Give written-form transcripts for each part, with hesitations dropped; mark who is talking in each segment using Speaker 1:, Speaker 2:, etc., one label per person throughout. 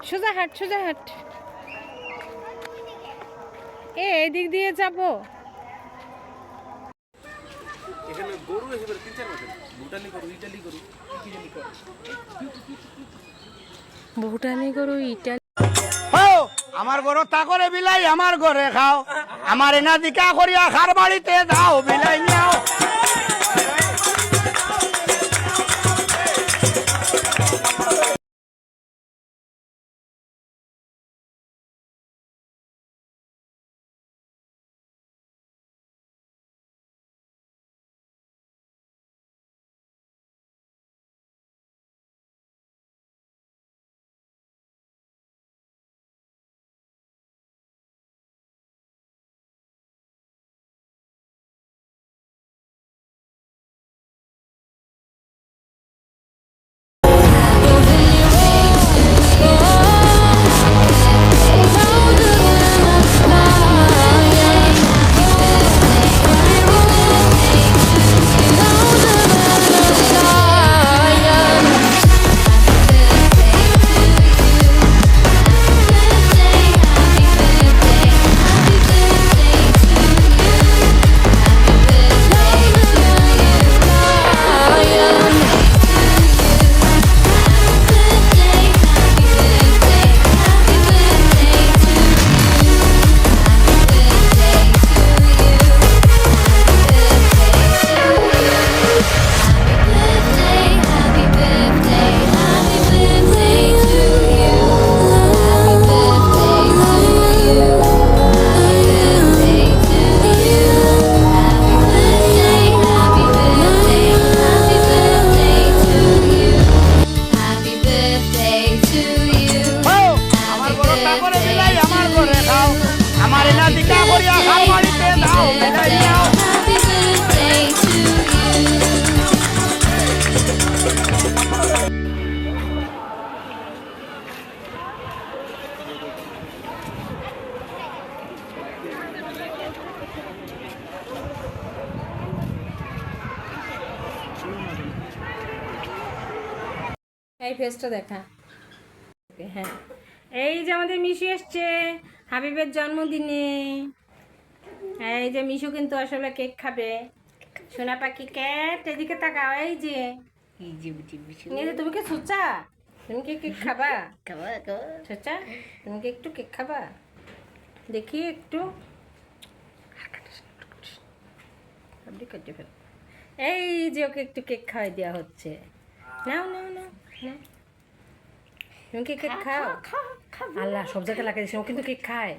Speaker 1: সোজা হাট, সোজা হাট। এদিক দিয়ে যাবো।
Speaker 2: এখানে গরু এসে 3-4 বছর ভুটানি গরু, ইটালি গরু, কি জানি করে।
Speaker 1: ভুটানি গরু, ইটালি।
Speaker 3: আমার ঘর তা করে বিলাই আমার ঘরে খাও, আমার এনা দিকা করিয়া খার বাড়িতে দাও বিলাই নাও।
Speaker 1: এই ফেসটা দেখা। হ্যাঁ, এই যে আমাদের মিশু এসছে হাবিবের জন্মদিনে। এই যে মিশু কিন্তু আসলে কেক খাবে। সোনা পাখি ক্যাট, এদিকে তাকাও। এই যে তুমি কি সুচা? তুমি কি কেক খাবা? সুচা, তুমি কি একটু কেক খাবা? দেখি একটু। এই যে ওকে একটু কেক খাওয়াই দেওয়া হচ্ছে। নাও নাও নাও, তুমি কি কেক খাও? আল্লাহ, সব জায়গায় লাগাই দিচ্ছে। ও কিন্তু কেক খায়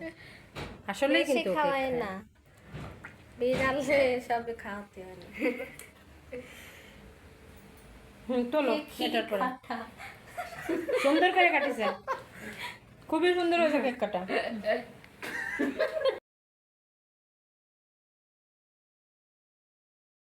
Speaker 1: আসলেই, কিন্তু খাওয়ায় না। বিড়ালে সবে খাওয়াতে হয় না। তোলো এটার পরে। সুন্দর করে কাটিছে, খুবই সুন্দর হয়েছে কেক কাটা।